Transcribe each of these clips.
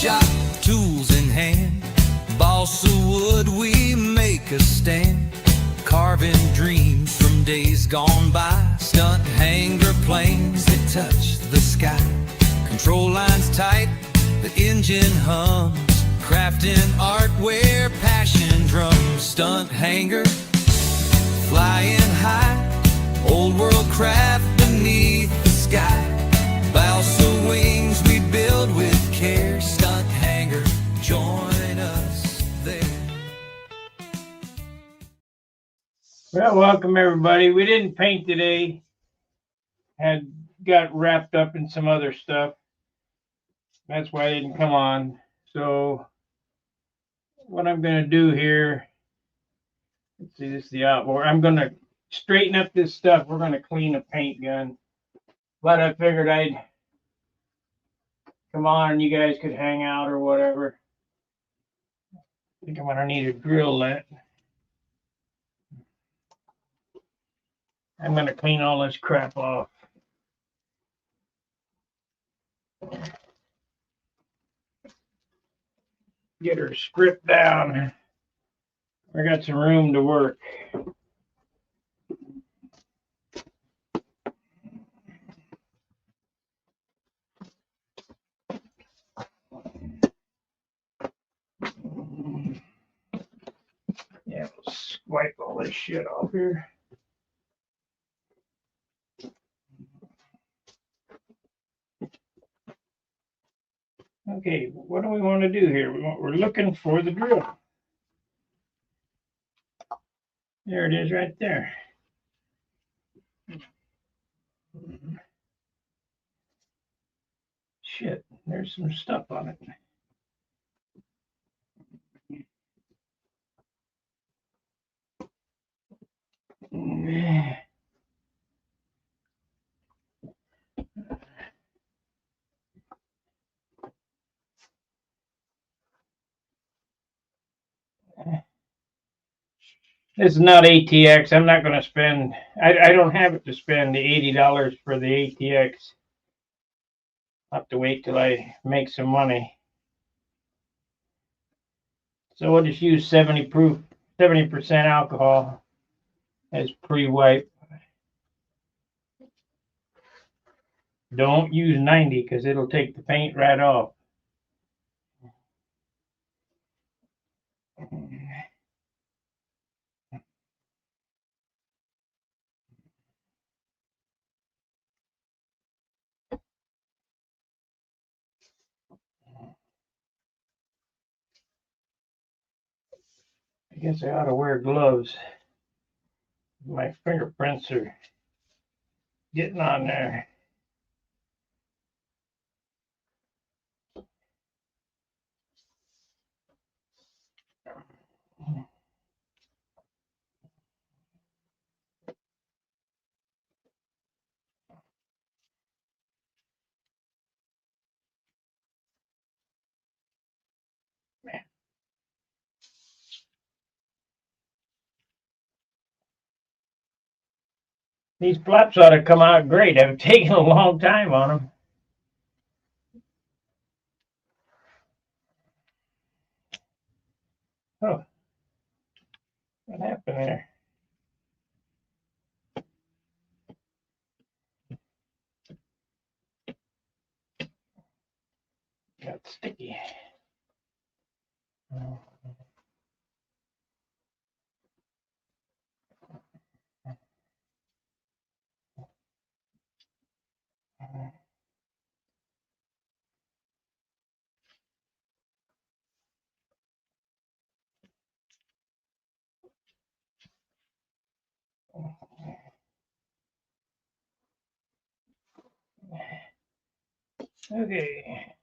shop, tools in hand, balsa wood, we make a stand, carving dreams from days gone by, stunt hanger planes that touch the sky, control lines tight, the engine hums, crafting art where passion drums, stunt hanger, flying high, old world craft beneath the sky, balsa wings we build with care, stunt hanger, join us there. Well, welcome everybody. We didn't paint today. Got wrapped up in some other stuff. That's why I didn't come on. So what I'm going to do here, let's see, this is the outboard. I'm going to straighten up this stuff. We're going to clean a paint gun. But I figured I'd come on and you guys could hang out or whatever. I think I'm going to need a drill lit. I'm going to clean all this crap off. Get her stripped down. I got some room to work. Yeah, let's wipe all this shit off here. Okay, what do we want to do here? We're looking for the drill. There it is right there. Shit, there's some stuff on it. This is not ATX. I'm not going to spend, I don't have it to spend the $80 for the ATX. I'll have to wait till I make some money. So we'll just use 70% alcohol as pre-wipe. Don't use 90 because it'll take the paint right off. I guess I ought to wear gloves. My fingerprints are getting on there. These flaps ought to come out great. I've taken a long time on them. Oh, what happened there? Got sticky. Okay.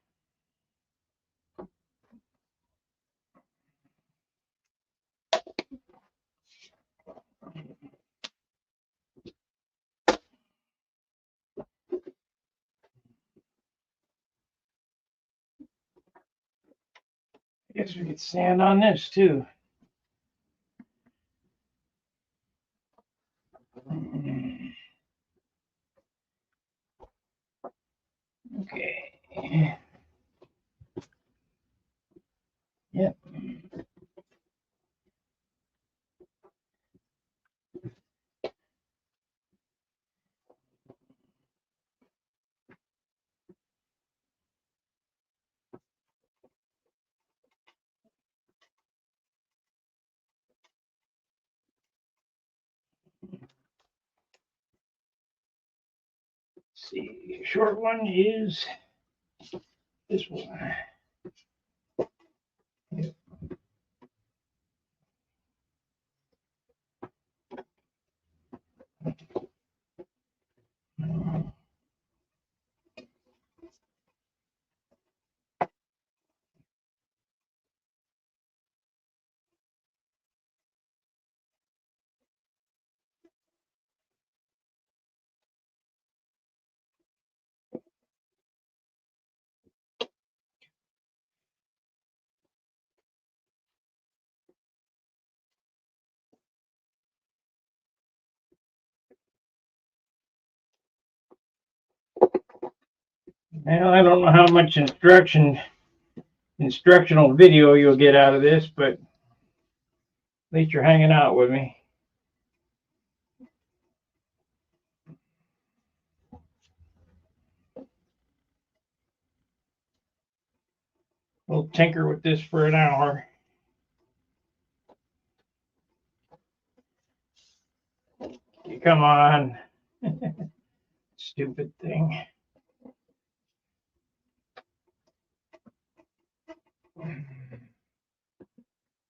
I guess we could sand on this too. Okay. see, short one is this one. Yep. Well, I don't know how much instructional video you'll get out of this, but at least you're hanging out with me. We'll tinker with this for an hour. Come on. Stupid thing.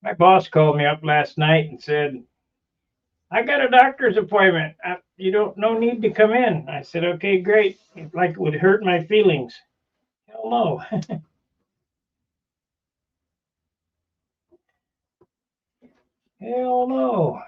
My boss called me up last night and said, I got a doctor's appointment. You don't no need to come in. I said, okay, great. Like it would hurt my feelings. Hell no. Hell no.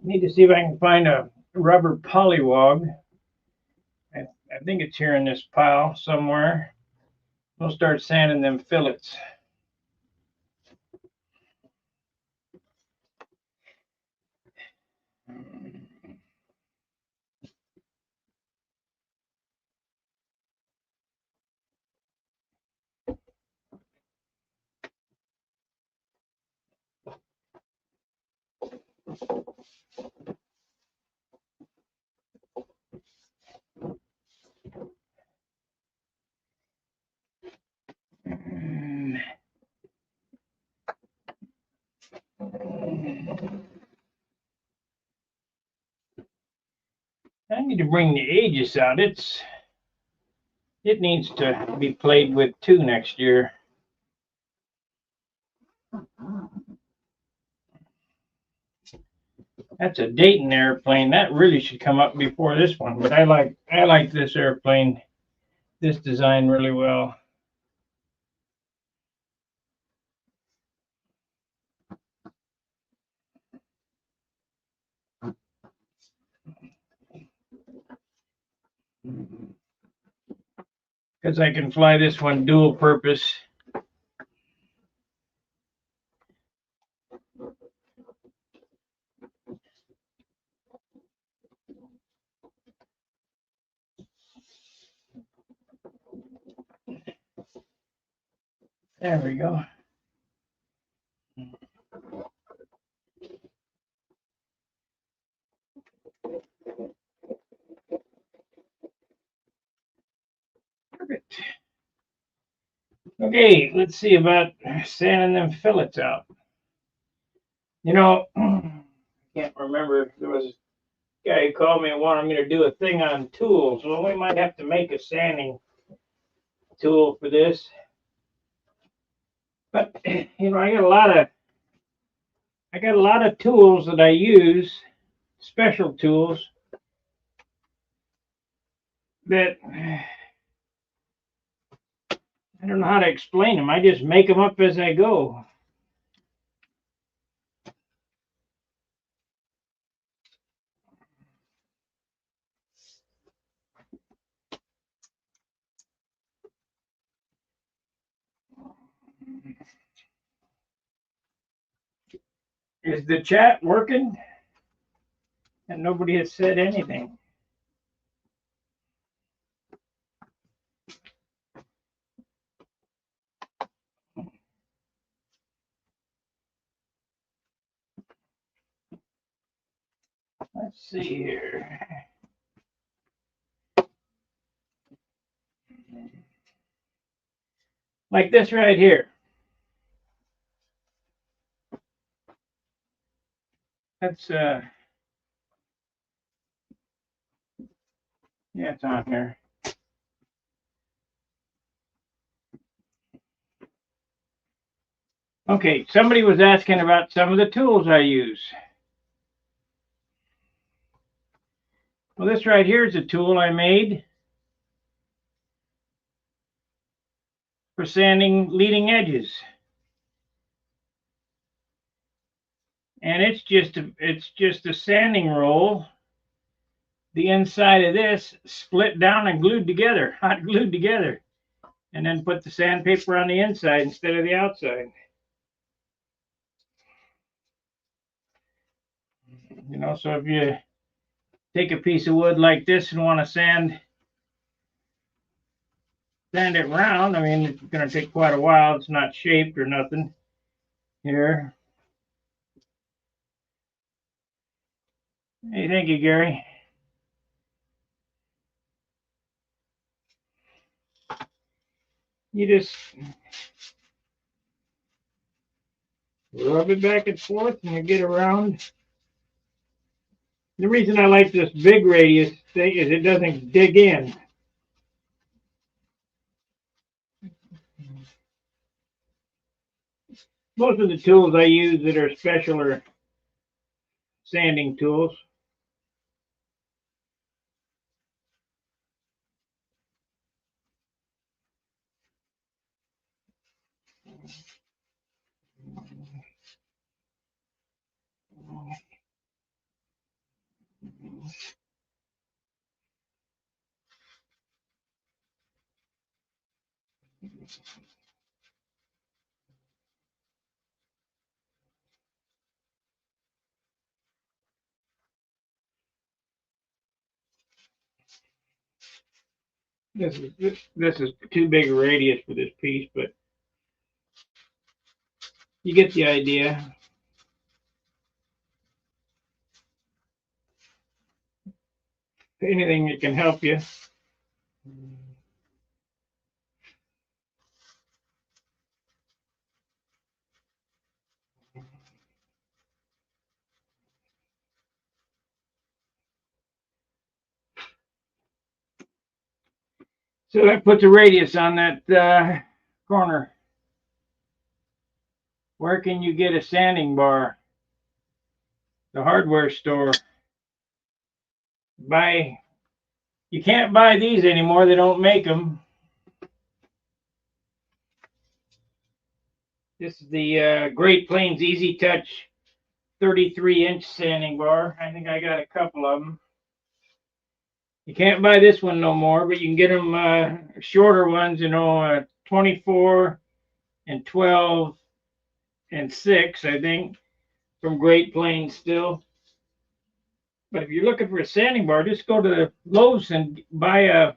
Need to see if I can find a rubber polywog. I think it's here in this pile somewhere. We'll start sanding them fillets. I need to bring the Aegis out. It needs to be played with too next year. That's a Dayton airplane. That really should come up before this one. But I like this airplane, this design really well. Because I can fly this one dual purpose. There we go. Perfect. Okay, let's see about sanding them fillets out. You know, I can't remember. There was a guy who called me and wanted me to do a thing on tools. Well, we might have to make a sanding tool for this. But you know, I got a lot of tools that I use, special tools that I don't know how to explain them. I just make them up as I go. Is the chat working? And nobody has said anything. Let's see here. Like this right here. That's yeah, it's on here. Okay, somebody was asking about some of the tools I use. Well, this right here is a tool I made for sanding leading edges. And it's just a sanding roll. The inside of this split down and glued together, hot glued together, and then put the sandpaper on the inside instead of the outside. You know, so if you take a piece of wood like this and want to sand it round, I mean, it's going to take quite a while. It's not shaped or nothing here. Hey, thank you, Gary. You just rub it back and forth and you get around. The reason I like this big radius thing is it doesn't dig in. Most of the tools I use that are special are sanding tools. This is too big a radius for this piece, but you get the idea. Anything that can help you. So that puts a radius on that corner. Where can you get a sanding bar? The hardware store. You can't buy these anymore. They don't make them. This is the Great Plains Easy Touch 33-inch sanding bar. I think I got a couple of them. You can't buy this one no more, but you can get them shorter ones, 24 and 12 and 6, I think, from Great Plains still. But if you're looking for a sanding bar, just go to Lowe's and buy a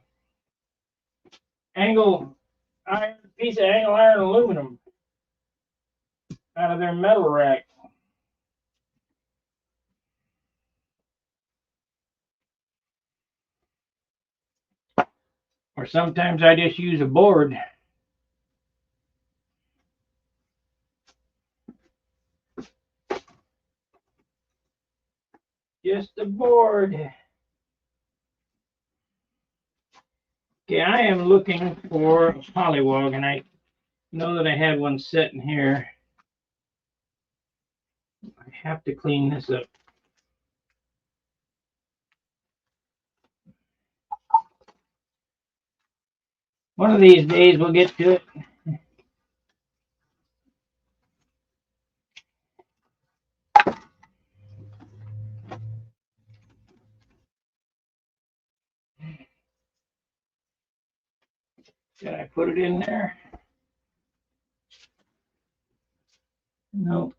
piece of angle iron aluminum out of their metal rack. Or sometimes I just use a board. Just a board. Okay, I am looking for a polywog, and I know that I had one sitting here. I have to clean this up. One of these days we'll get to it. Did I put it in there? Nope.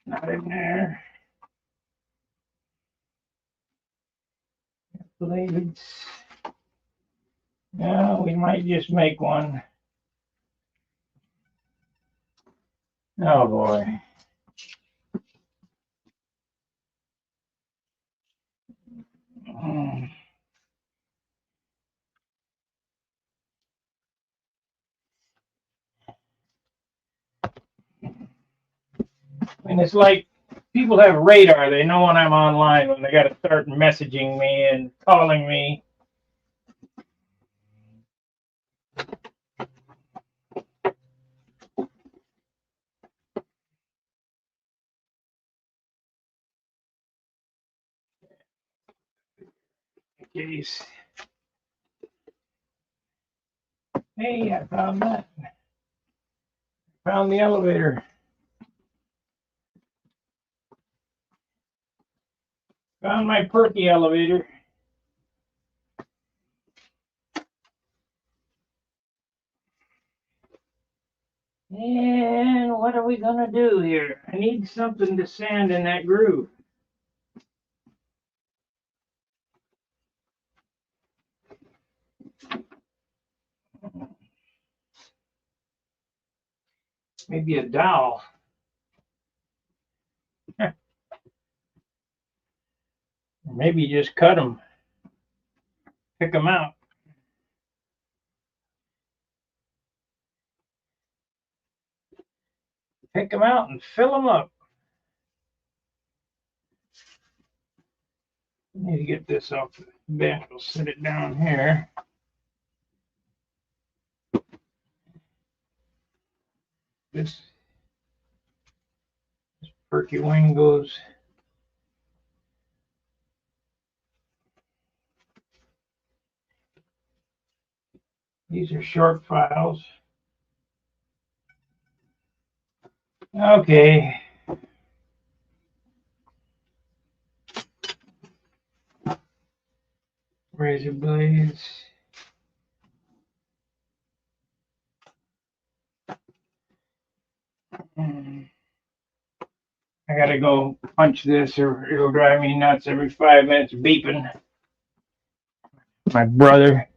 Not in there. Blades. Yeah, we might just make one. Oh boy. And it's like people have radar. They know when I'm online, when they got to start messaging me and calling me. Case. Hey, I found that. Found the elevator. Found my perky elevator. And what are we gonna do here? I need something to sand in that groove. Maybe a dowel. Or maybe just cut them. Pick them out. Pick them out and fill them up. Need to get this off the bench. We'll set it down here. This perky wing goes. These are short files. Okay. Razor blades. I gotta go punch this or it'll drive me nuts every 5 minutes beeping. My brother.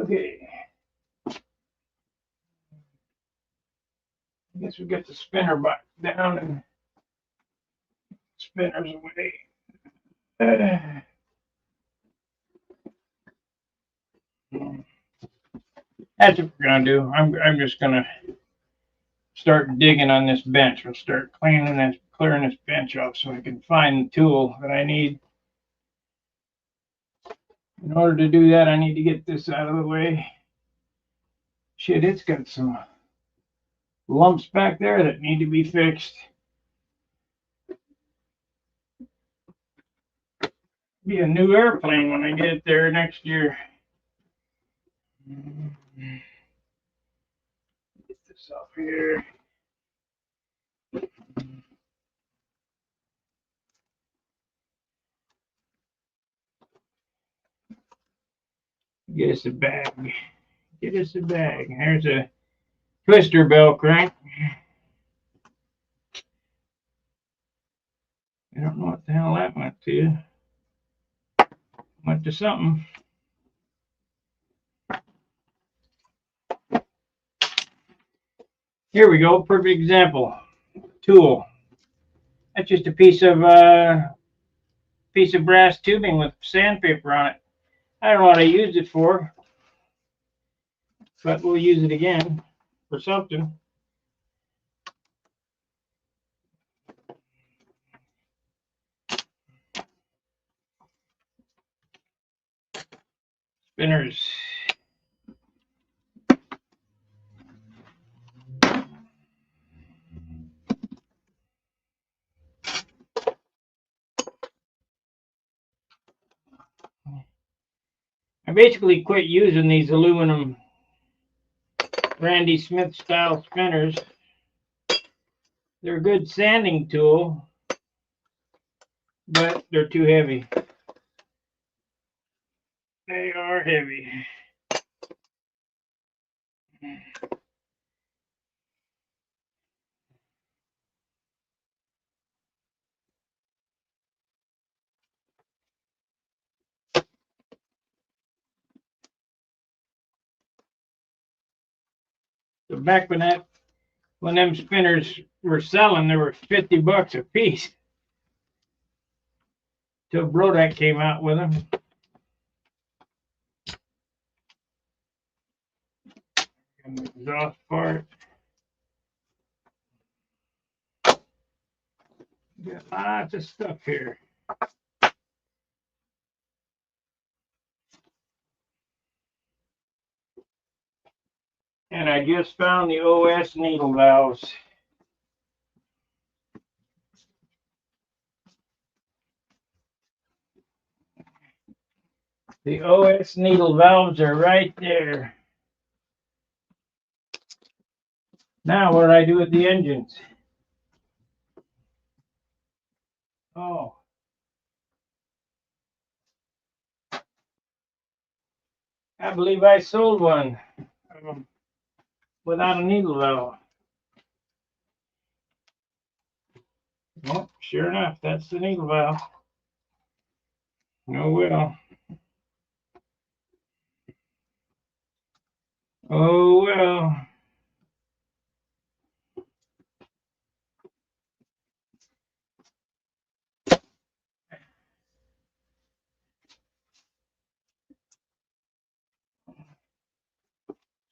Okay. I guess we got the spinner box down and spinners away. That's what we're gonna do. I'm just gonna start digging on this bench. We'll start clearing this bench off so I can find the tool that I need. In order to do that, I need to get this out of the way. Shit, it's got some lumps back there that need to be fixed. Be a new airplane when I get it there next year. Get this off here. Get us a bag. Get us a bag. There's a twister bell crank. I don't know what the hell that went to. Went to something. Here we go. Perfect example. Tool. That's just a piece of brass tubing with sandpaper on it. I don't know what I used it for, but we'll use it again for something. Spinners. I basically quit using these aluminum Randy Smith style spinners. They're a good sanding tool, but they're too heavy. They are heavy. So back when them spinners were selling, they were $50 a piece. Till Brodak came out with them. And the exhaust part. Got lots of stuff here. And I just found the OS needle valves. The OS needle valves are right there. Now what do I do with the engines? Oh. I believe I sold one without a needle valve. Oh, sure enough, that's the needle valve. Oh well. Oh well.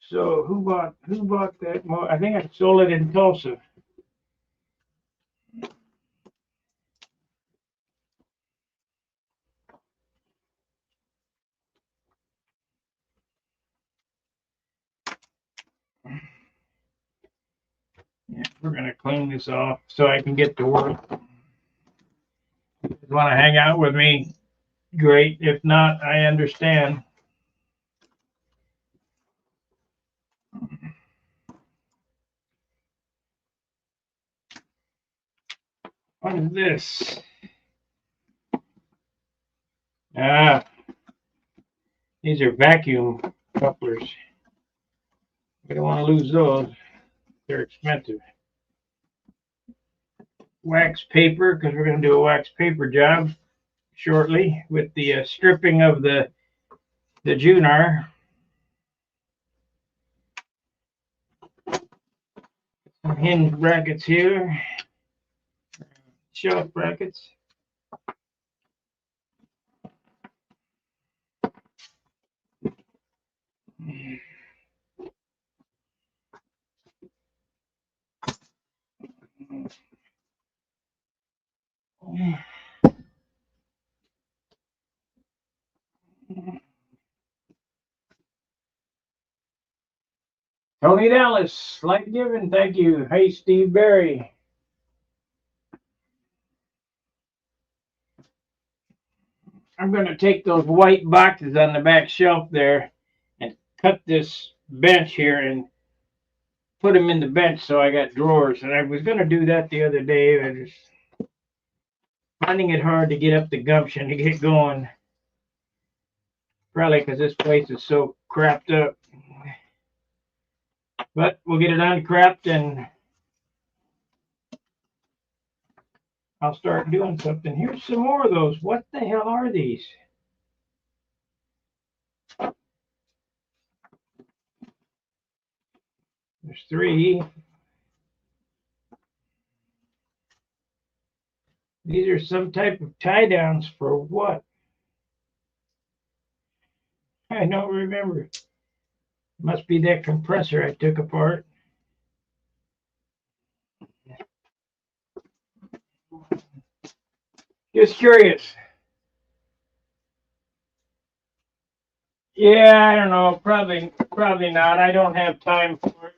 So who bought that? I think I sold it in Tulsa. Yeah, we're gonna clean this off so I can get to work. If you want to hang out with me, great. If not, I understand. What is this? Ah, these are vacuum couplers. We don't want to lose those. They're expensive. Wax paper, because we're going to do a wax paper job shortly with the stripping of the Junar. Some hinge brackets here, shelf brackets. Tony Dallas, life given, thank you. Hey, Steve Berry. I'm going to take those white boxes on the back shelf there and cut this bench here and put them in the bench so I got drawers. And I was going to do that the other day. I just finding it hard to get up the gumption to get going. Probably because this place is so crapped up. But we'll get it uncrapped and I'll start doing something. Here's some more of those. What the hell are these? There's 3. These are some type of tie downs for what? I don't remember. Must be that compressor I took apart. Just curious. Yeah, I don't know. Probably not. I don't have time for it.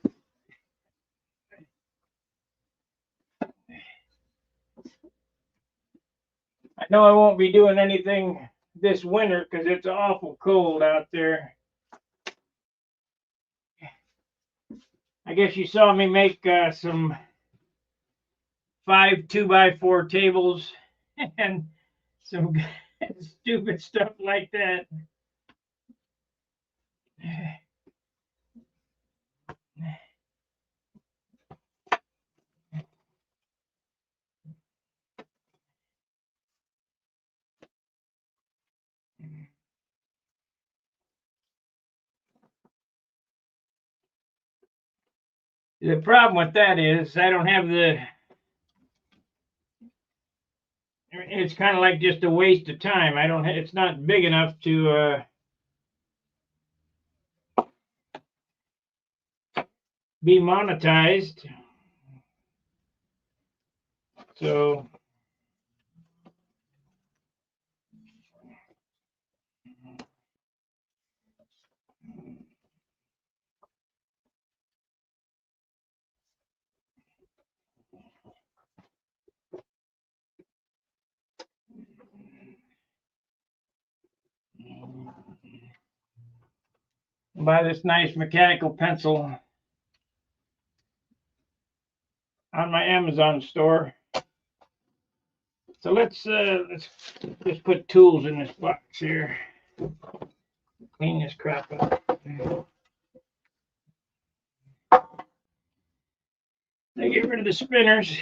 I know I won't be doing anything this winter because it's awful cold out there. I guess you saw me make some 5 2x4 tables and some stupid stuff like that. The problem with that is I don't have it's kind of like just a waste of time. It's not big enough to be monetized. So buy this nice mechanical pencil on my Amazon store. So let's just put tools in this box here. Clean this crap up. Now get rid of the spinners.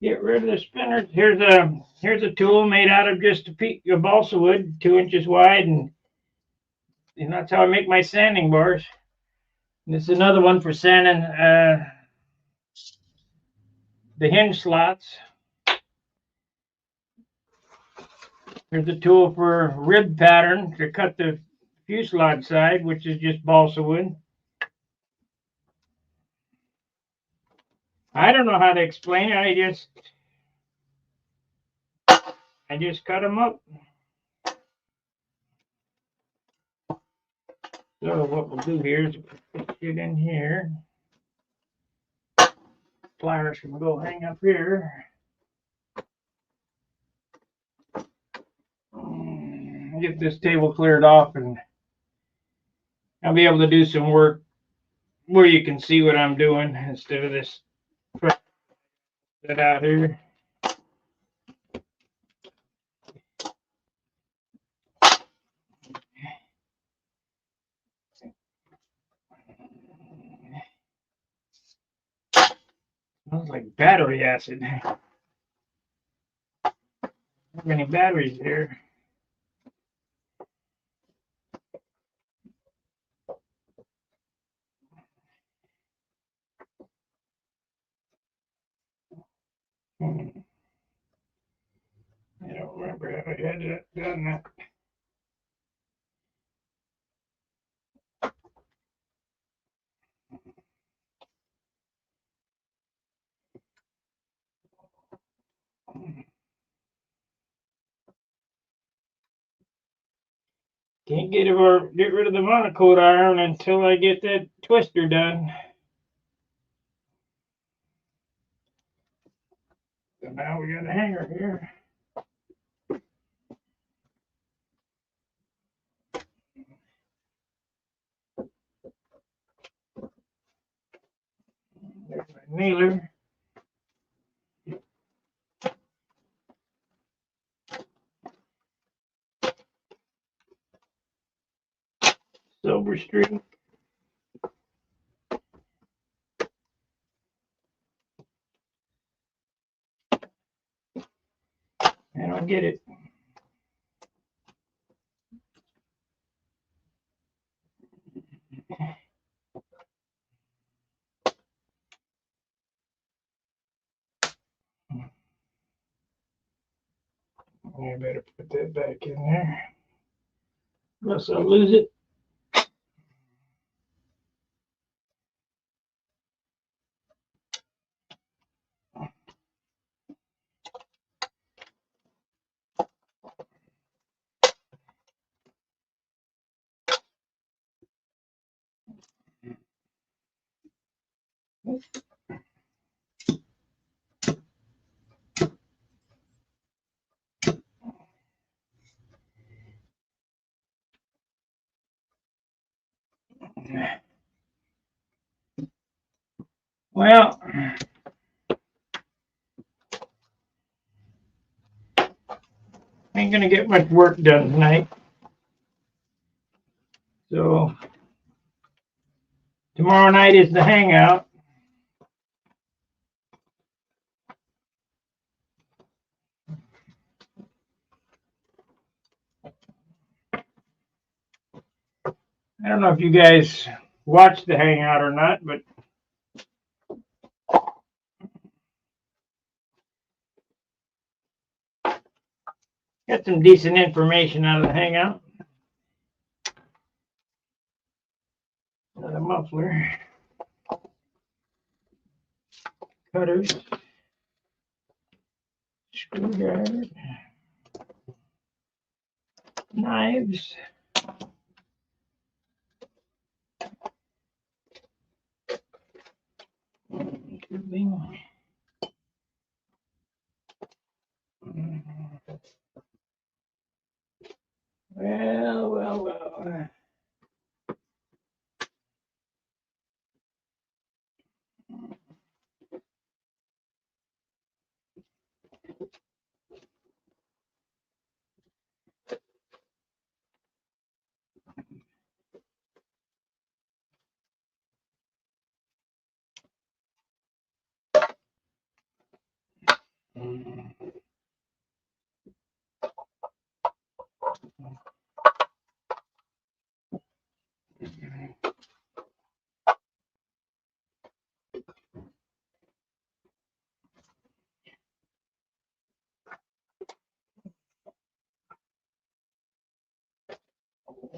Get rid of the spinners. Here's a tool made out of just a piece of balsa wood, 2 inches wide, and that's how I make my sanding bars. And this is another one for sanding the hinge slots. Here's a tool for rib pattern to cut the fuselage side, which is just balsa wood. I don't know how to explain it. I just cut them up. So what we'll do here is put it in here. Pliers can go hang up here. Get this table cleared off, and I'll be able to do some work where you can see what I'm doing instead of this set out here. Smells like battery acid. How many batteries here? I don't remember how I had that done. Can't get rid of the monocoat iron until I get that twister done. So now we got a hanger here. There's my nailer. Silver streak. I don't get it. I better put that back in there. Unless I lose it. Well, ain't gonna get much work done tonight. So tomorrow night is the hangout. I don't know if you guys watched the Hangout or not, but got some decent information out of the Hangout. Another muffler. Cutters. Screwdriver. Knives. Well.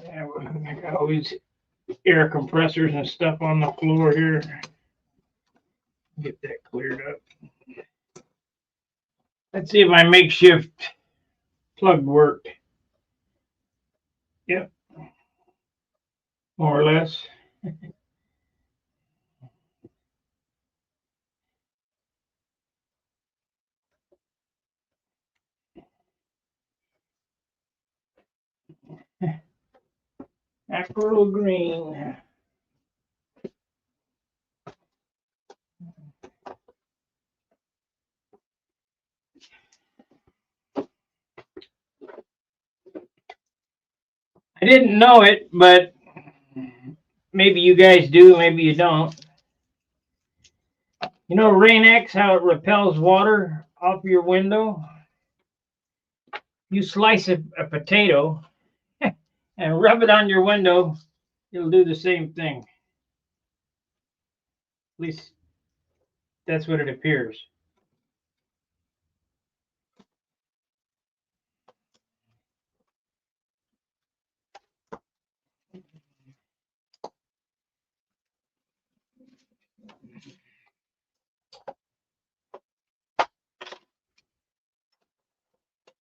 Yeah, I got all these air compressors and stuff on the floor here. Get that cleared up. Let's see if my makeshift plug worked. Yep. More or less. Mackerel green. I didn't know it, but maybe you guys do, maybe you don't. You know Rain-X, how it repels water off your window? You slice a potato and rub it on your window, it'll do the same thing. At least that's what it appears.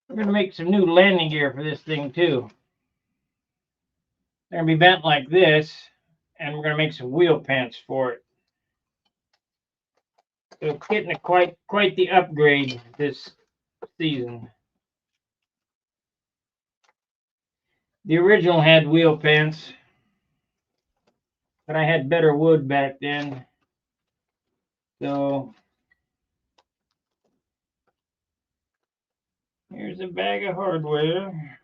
We're going to make some new landing gear for this thing too. They're going to be bent like this, and we're going to make some wheel pants for it. So it's getting quite the upgrade this season. The original had wheel pants, but I had better wood back then. So here's a bag of hardware.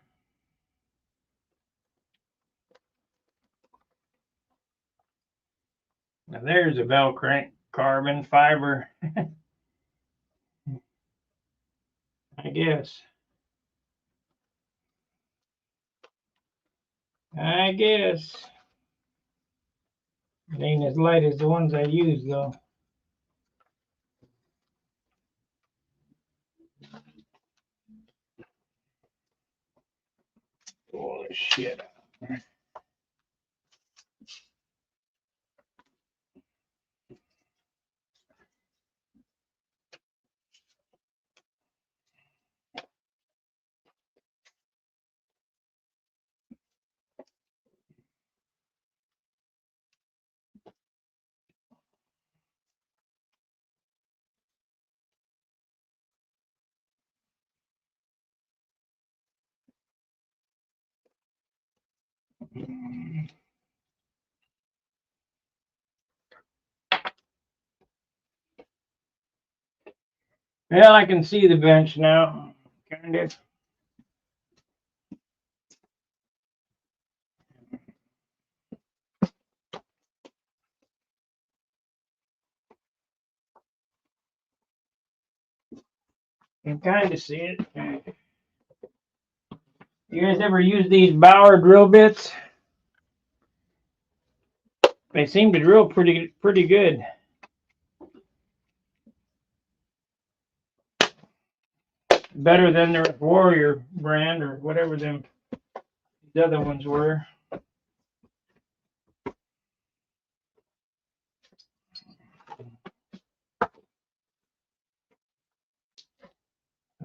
Now there's a bell crank, carbon fiber. I guess. It ain't as light as the ones I use though. Oh shit. Well, I can see the bench now, kind of. You can kind of see it. You guys ever use these Bauer drill bits? They seem to drill pretty good. Better than their Warrior brand or whatever the other ones were.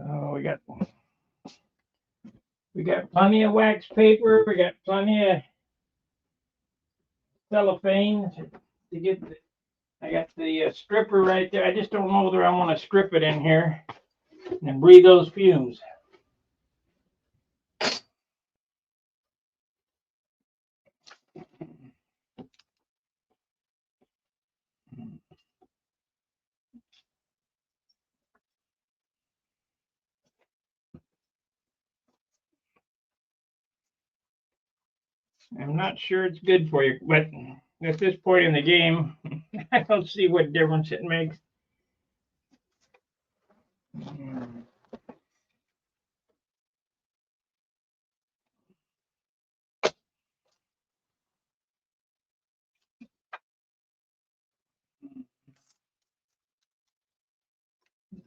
Oh, we got plenty of wax paper. We got plenty of cellophane to get. I got the stripper right there. I just don't know whether I want to strip it in here and breathe those fumes. I'm not sure it's good for you, but at this point in the game, I don't see what difference it makes.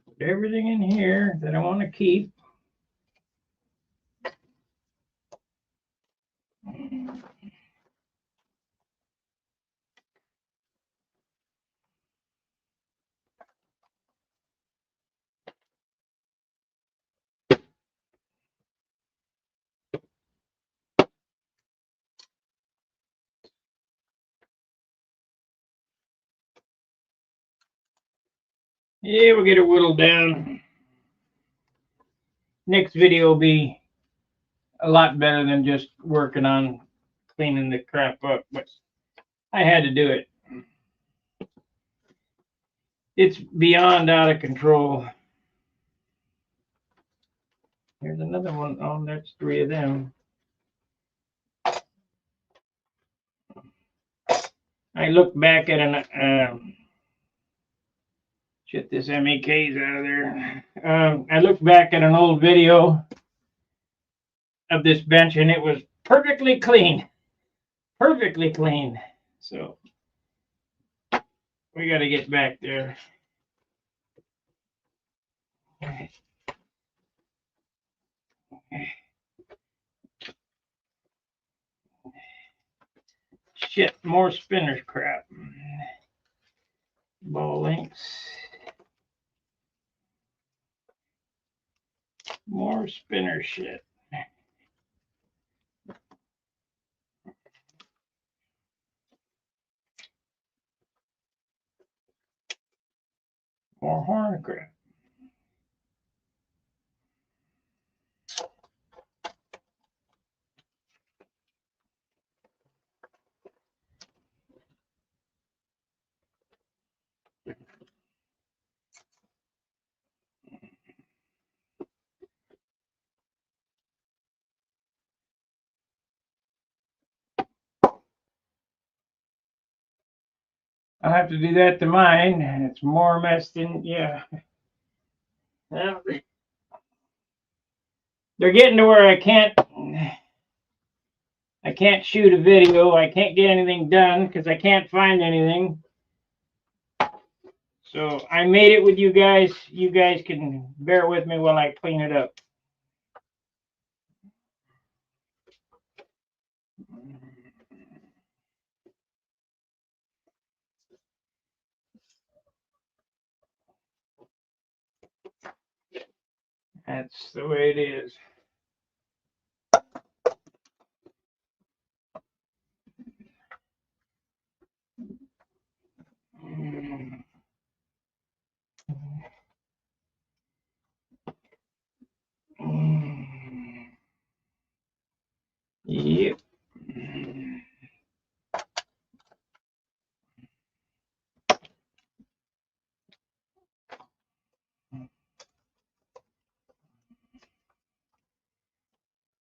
Put everything in here that I want to keep. Yeah, we'll get it whittled down. Next video will be a lot better than just working on cleaning the crap up, but I had to do it. It's beyond out of control. Here's another one. Oh, that's 3 of them. I look back at an shit, this MEK's out of there. I look back at an old video of this bench and it was perfectly clean. Perfectly clean. So we got to get back there. Shit, more spinners crap. Ball links. More spinner shit. More horn crap. I'll have to do that to mine. It's more mess than, yeah. Well, they're getting to where I can't shoot a video. I can't get anything done because I can't find anything. So I made it with you guys. You guys can bear with me while I clean it up. That's the way it is. Yep.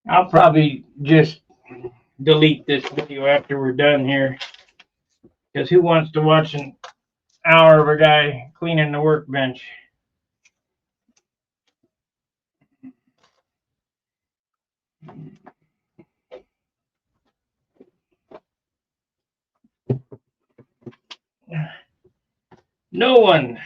I'll probably just delete this video after we're done here. Because who wants to watch an hour of a guy cleaning the workbench? No one.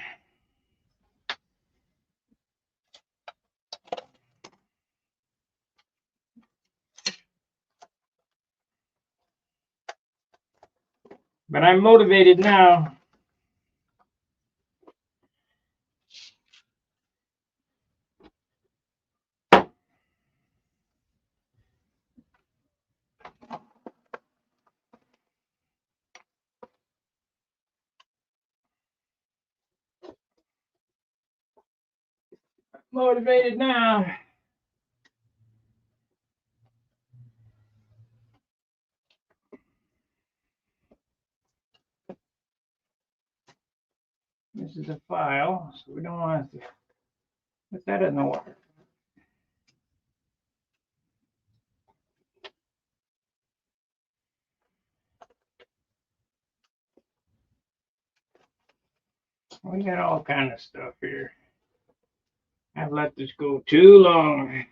But I'm motivated now. Motivated now. This is a file, so we don't want to put that in the water. We got all kind of stuff here. I've let this go too long.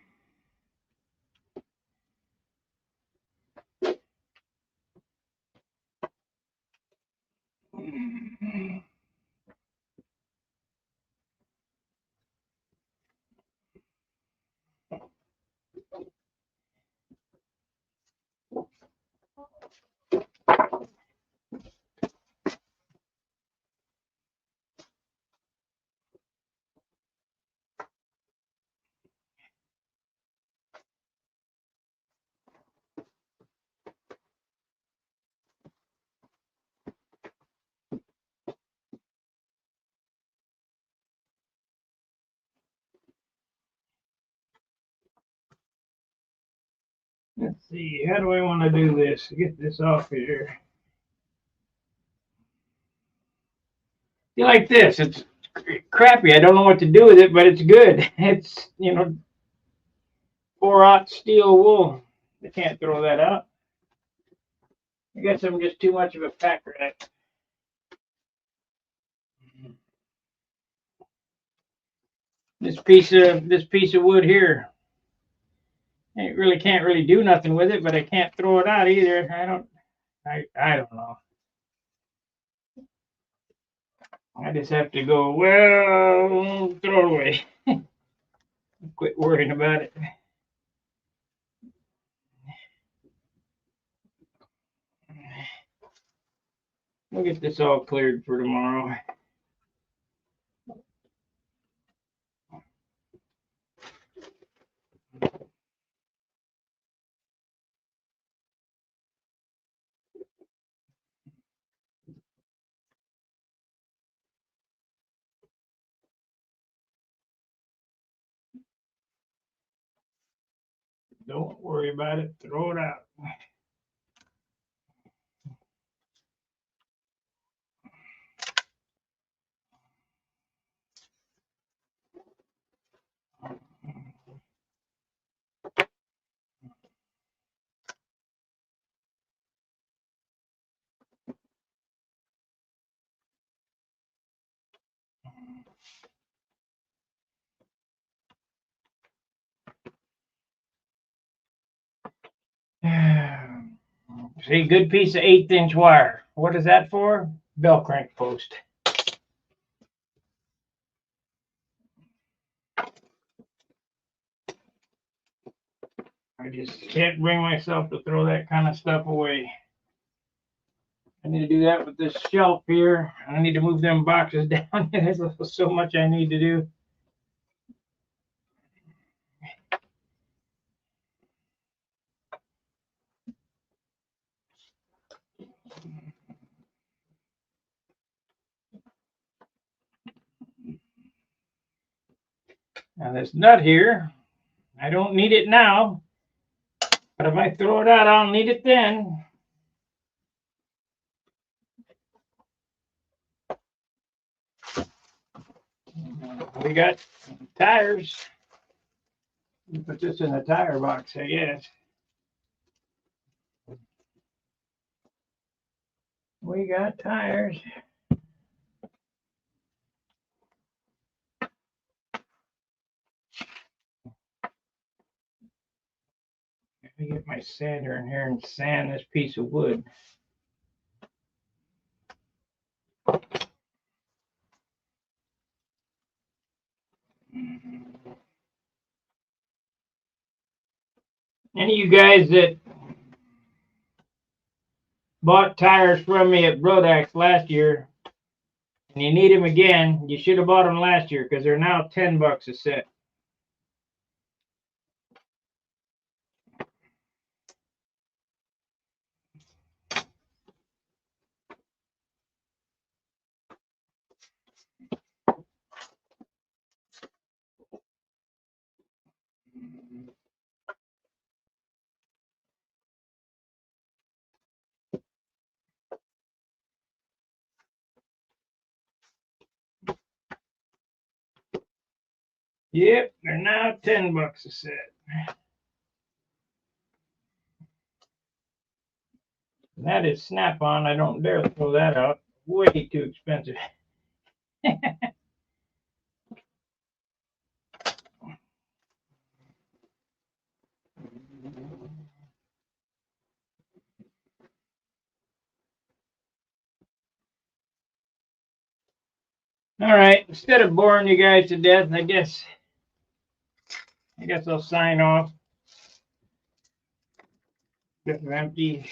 Let's see, how do I want to do this? Get this off here. You like this? It's crappy. I don't know what to do with it, but it's good. It's, 4/0 steel wool. I can't throw that out. I guess I'm just too much of a pack rat. This piece of wood here. I really can't really do nothing with it, but I can't throw it out either. I don't know. I just have to go, well, throw it away. Quit worrying about it. We'll get this all cleared for tomorrow. Don't worry about it. Throw it out. See, good piece of 1/8" wire. What is that for? Bell crank post. I just can't bring myself to throw that kind of stuff away. I need to do that with this shelf here. I need to move them boxes down. There's so much I need to do. Now this nut here, I don't need it now, but if I throw it out, I'll need it then. We got tires. Put this in the tire box, I guess. We got tires. Let me get my sander in here and sand this piece of wood. Any of you guys that bought tires from me at Brodax last year and you need them again, you should have bought them last year because they're now $10 a set. Yep, they're now $10 a set. And that is Snap-on. I don't dare throw that out. Way too expensive. All right, instead of boring you guys to death, I guess I'll sign off. Get them empty.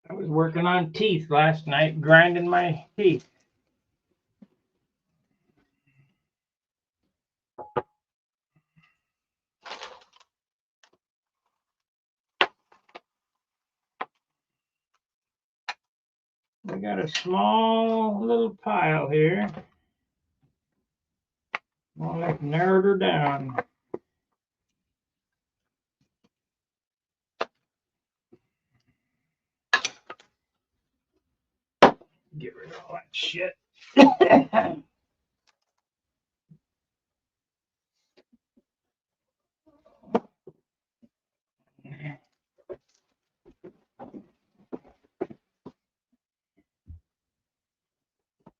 I was working on teeth last night, grinding my teeth. We got a small little pile here. Well, I've narrowed her down. Get rid of all that shit.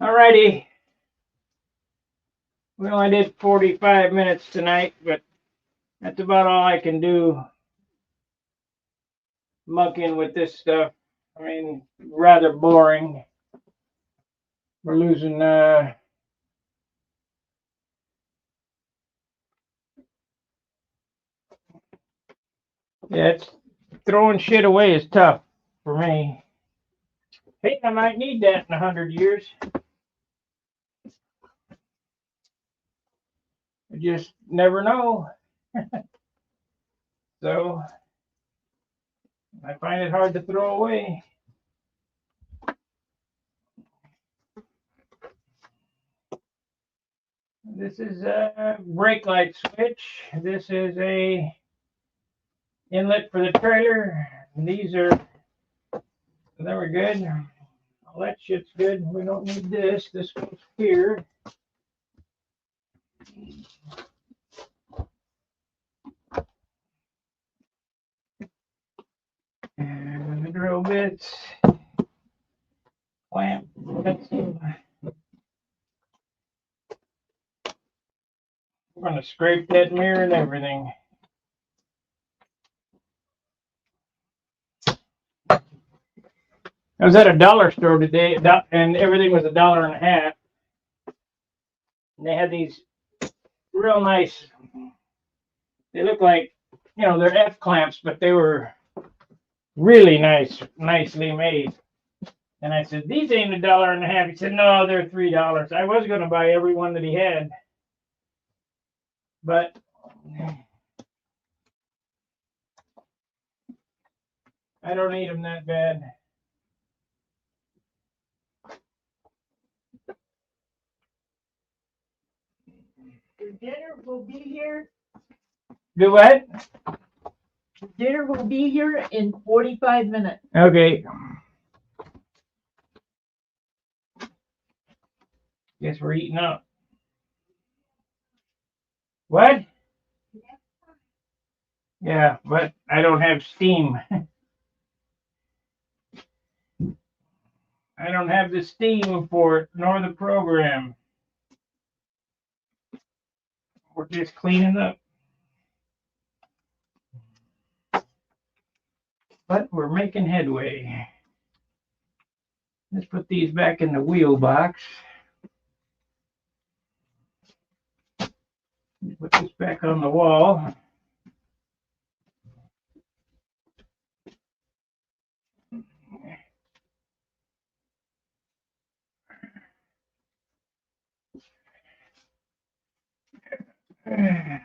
Alrighty. We only did 45 minutes tonight, but that's about all I can do mucking with this stuff. I mean, rather boring. We're losing yeah, it's throwing shit away is tough for me. Hey, I might need that in 100 years. I just never know. So I find it hard to throw away. This is a brake light switch. This is a inlet for the trailer. And these are, they were good. All that shit's good. We don't need this. This goes here. And the drill bits. Clamp. Pencil. We're going to scrape that mirror and everything. I was at a dollar store today, and everything was $1.50. And they had these real nice, they look like, you know, they're F clamps, but they were really nicely made. And I said, these ain't $1.50. He said, no, they're $3. I was going to buy every one that he had, but I don't need them that bad. Dinner will be here. Do what? Dinner will be here in 45 minutes. Okay. Guess we're eating up. What? Yeah, but I don't have steam. I don't have the steam for it, nor the program. We're just cleaning up. But we're making headway. Let's put these back in the wheel box. Put this back on the wall. I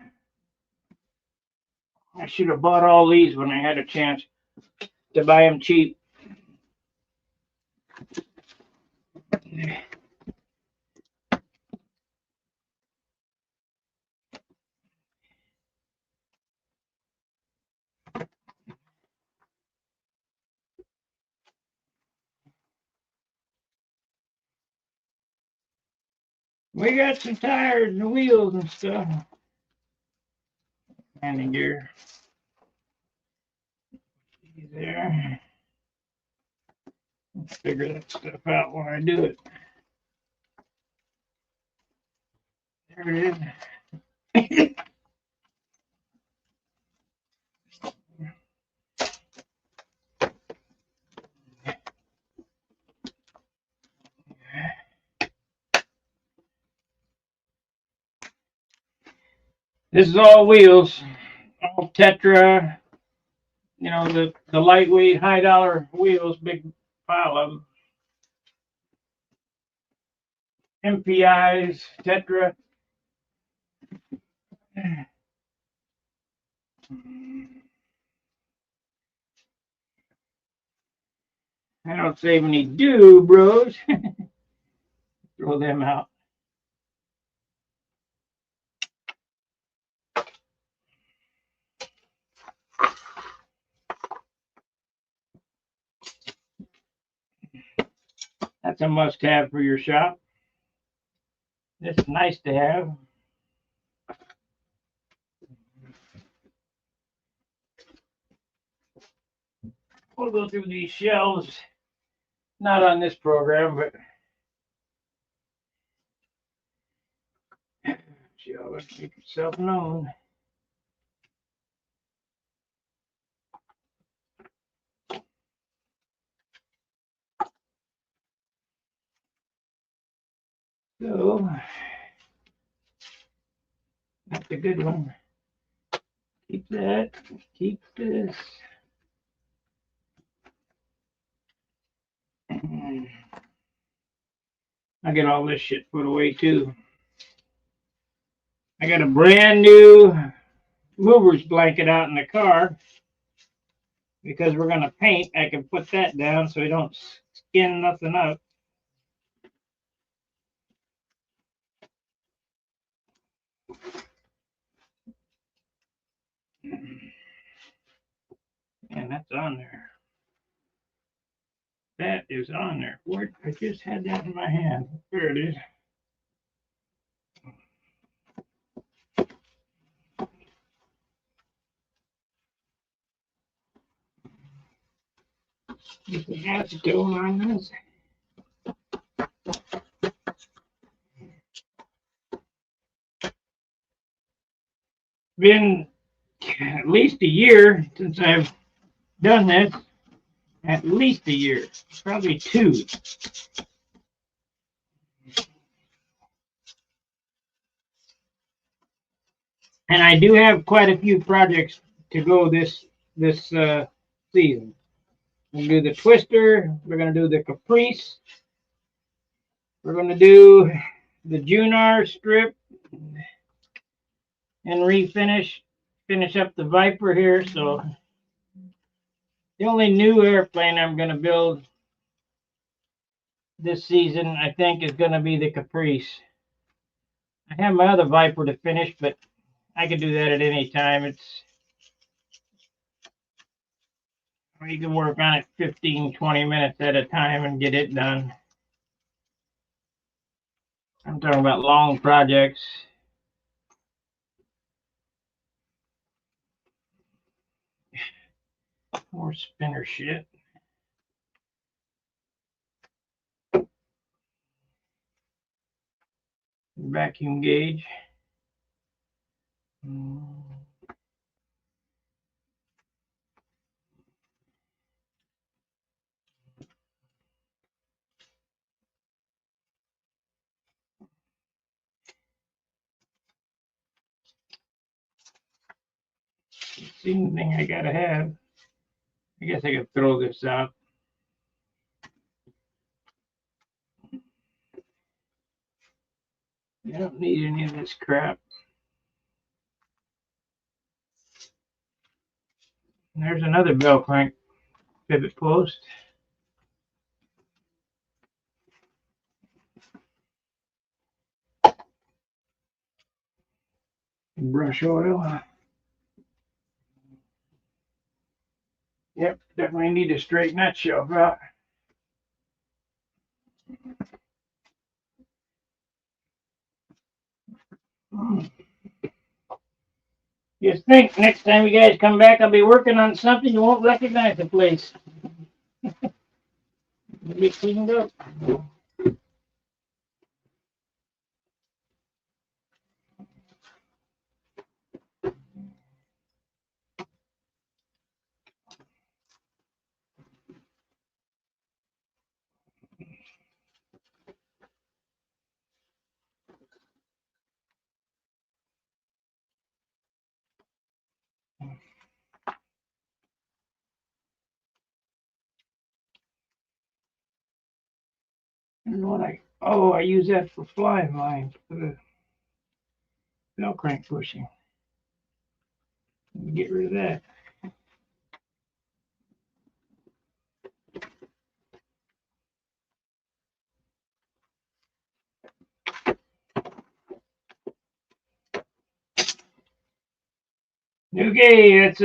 should have bought all these when I had a chance to buy them cheap. We got some tires and wheels and stuff. Landing gear. There. Let's figure that stuff out when I do it. There it is. This is all wheels, all Tetra, you know, the lightweight, high dollar wheels, big pile of them. MPIs, Tetra. I don't save any do, bros. Throw them out. That's a must-have for your shop. This is nice to have. We'll go through these shelves. Not on this program, but shelves, make yourself known. So, that's a good one. Keep that. Keep this. I get all this shit put away too. I got a brand new movers blanket out in the car because we're gonna paint. I can put that down so we don't skin nothing up. And that's on there. That is on there. Where I just had that in my hand. There it is. There's some acetone on this. Been at least a year since I've done this. At least a year, probably 2. And I do have quite a few projects to go this season. We're gonna do the Twister. We're gonna do the Caprice. We're gonna do the Junar strip and finish up the Viper here. So the only new airplane I'm gonna build this season, I think, is gonna be the Caprice. I have my other Viper to finish, but I can do that at any time. You can work on it 15, 20 minutes at a time and get it done. I'm talking about long projects. More spinner shit. Vacuum gauge. It's the only thing I gotta have. I guess I could throw this out. I don't need any of this crap. And there's another bell crank pivot post. Brush oil. Yep, definitely need to straighten that shelf out. Just think, next time you guys come back, I'll be working on something you won't recognize the place. It'll be cleaned up. And what I use that for flying lines for the bell crank pushing. Let me get rid of that. Okay, that's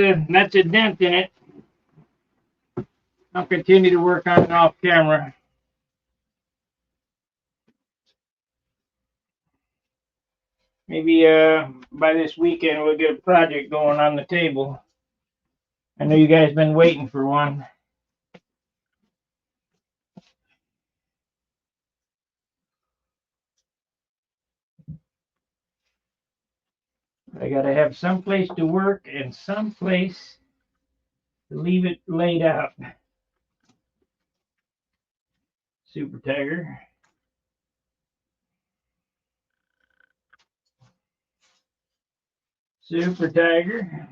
a dent in it. I'll continue to work on it off camera. Maybe by this weekend we'll get a project going on the table. I know you guys been waiting for one. I gotta have some place to work and some place to leave it laid out. Super Tiger. Super Tiger.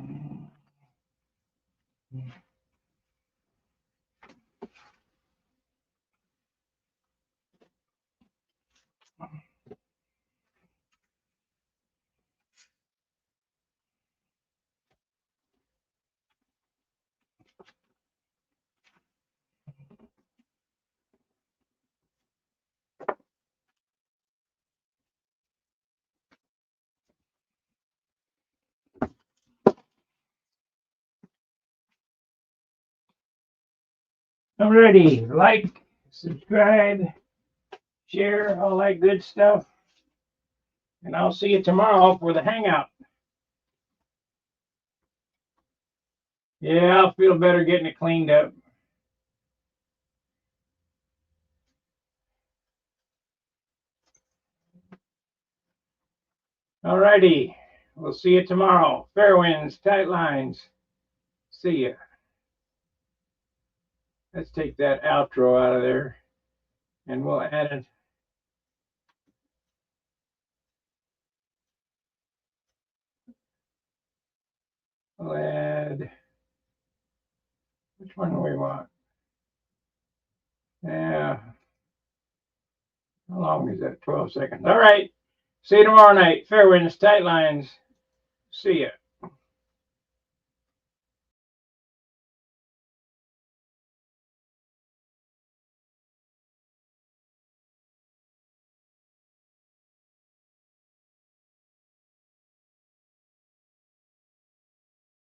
Alrighty, like, subscribe, share, all that good stuff. And I'll see you tomorrow for the hangout. Yeah, I'll feel better getting it cleaned up. Alrighty, we'll see you tomorrow. Fair winds, tight lines. See ya. Let's take that outro out of there and we'll add it. We'll add, which one do we want? Yeah. How long is that? 12 seconds. All right. See you tomorrow night. Fair winds, tight lines. See ya.